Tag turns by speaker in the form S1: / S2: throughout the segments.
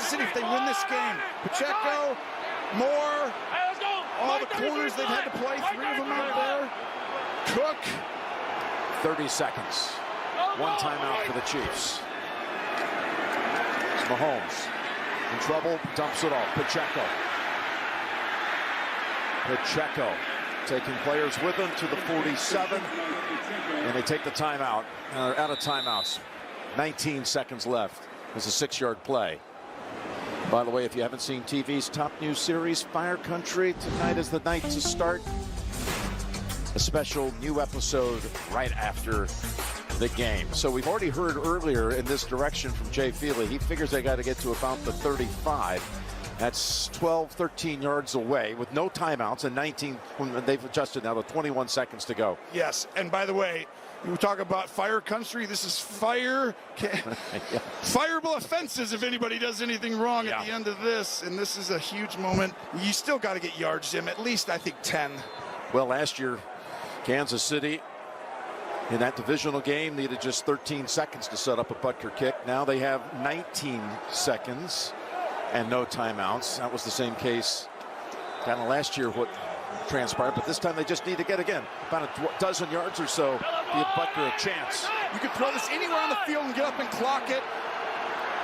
S1: Kansas City if they win this game. Pacheco, Moore, all the corners they've had to play, 3 of them out there. Cook.
S2: 30 seconds. One timeout for the Chiefs. It's Mahomes in trouble, dumps it off. Pacheco taking players with him to the 47, and they take the timeout. Out of timeouts. 19 seconds left. It's a 6-yard play. By the way, if you haven't seen TV's top news series, Fire Country, tonight is the night to start. A special new episode right after the game. So we've already heard earlier in this direction from Jay Feely. He figures they got to get to about the 35. That's 12, 13 yards away with no timeouts and 19 when they've adjusted now to 21 seconds to go.
S1: Yes, and by the way, you talk about Fire Country. This is fireable offenses if anybody does anything wrong at the end of this. And this is a huge moment. You still got to get yards, Jim. At least, I think, 10.
S2: Well, last year, Kansas City in that divisional game needed just 13 seconds to set up a Butker kick. Now they have 19 seconds and no timeouts. That was the same case kind of last year what transpired, but this time they just need to get again about a dozen yards or so to give Butker a chance.
S1: You could throw this anywhere on the field and get up and clock it.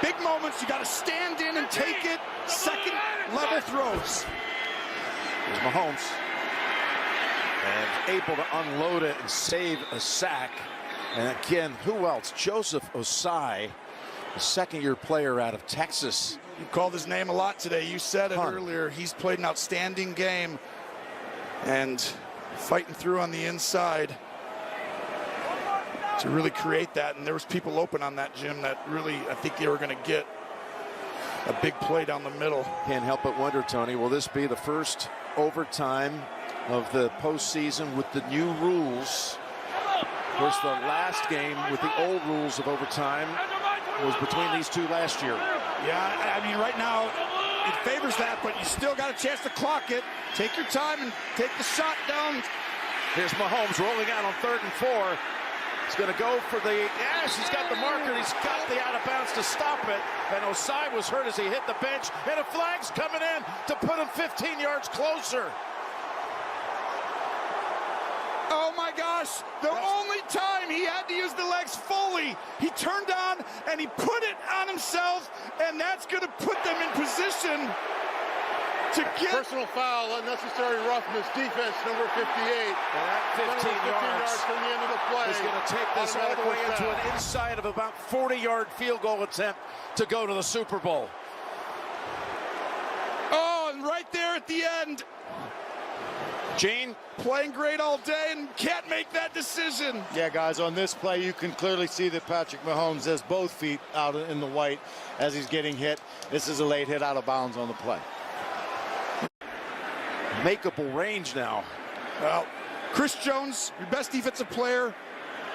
S1: Big moments, you got to stand in and take it. Second level throws.
S2: Here's Mahomes. And able to unload it and save a sack. And again, who else? Joseph Osai, a second-year player out of Texas.
S1: You called his name a lot today. You said it earlier. He's played an outstanding game and fighting through on the inside to really create that. And there was people open on that, Jim, that really, I think they were going to get a big play down the middle.
S2: Can't help but wonder, Tony, will this be the first overtime of the postseason with the new rules? Of course, the last game with the old rules of overtime was between these two last year.
S1: Yeah, I mean, right now it favors that, but you still got a chance to clock it. Take your time and take the shot down.
S2: Here's Mahomes rolling out on 3rd and 4. He's going to go for the, yes, he's got the marker. He's got the out of bounds to stop it. And Osai was hurt as he hit the bench. And a flag's coming in to put him 15 yards closer.
S1: Oh my gosh, the only time he had to use the legs fully, he turned on and he put it on himself, and that's going to put them in position to get...
S3: Personal foul, unnecessary roughness, defense, number 58.
S2: And that 15 yards
S3: from the end of the play.
S2: Is going to take this all the way into an inside of about 40-yard field goal attempt to go to the Super Bowl.
S1: Oh, and right there at the end,
S2: Gene
S1: playing great all day and can't make that decision.
S3: Yeah, guys, on this play, you can clearly see that Patrick Mahomes has both feet out in the white as he's getting hit. This is a late hit out of bounds on the play.
S2: Makeable range now.
S1: Well, Chris Jones, your best defensive player,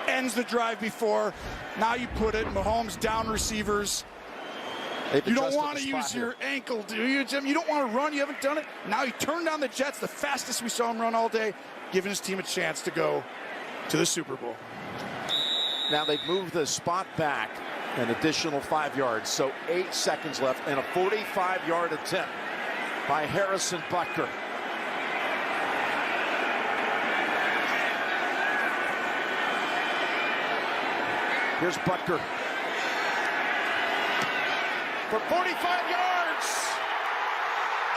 S1: ends the drive before. Now you put it, Mahomes down receivers. You don't want to use your ankle, do you, Jim? You don't want to run. You haven't done it. Now he turned down the Jets, the fastest we saw him run all day, giving his team a chance to go to the Super Bowl.
S2: Now they've moved the spot back an additional 5 yards, so 8 seconds left and a 45-yard attempt by Harrison Butker. Here's Butker. For 45 yards.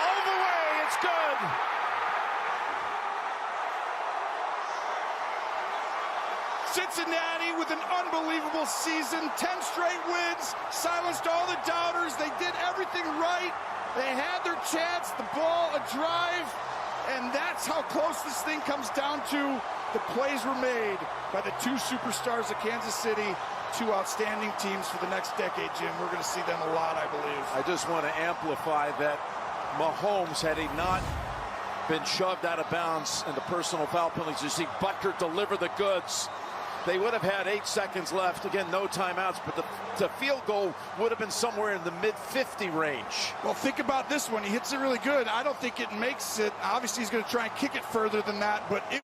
S2: All the way, it's good.
S1: Cincinnati with an unbelievable season, 10 straight wins, silenced all the doubters. They did everything right. They had their chance, the ball, a drive, and that's how close this thing comes down to. The plays were made by the two superstars of Kansas City, two outstanding teams for the next decade, Jim. We're going to see them a lot, I believe.
S2: I just want to amplify that Mahomes, had he not been shoved out of bounds and the personal foul penalties, you see Butker deliver the goods. They would have had 8 seconds left. Again, no timeouts, but the field goal would have been somewhere in the mid-50 range.
S1: Well, think about this one. He hits it really good. I don't think it makes it. Obviously, he's going to try and kick it further than that, but it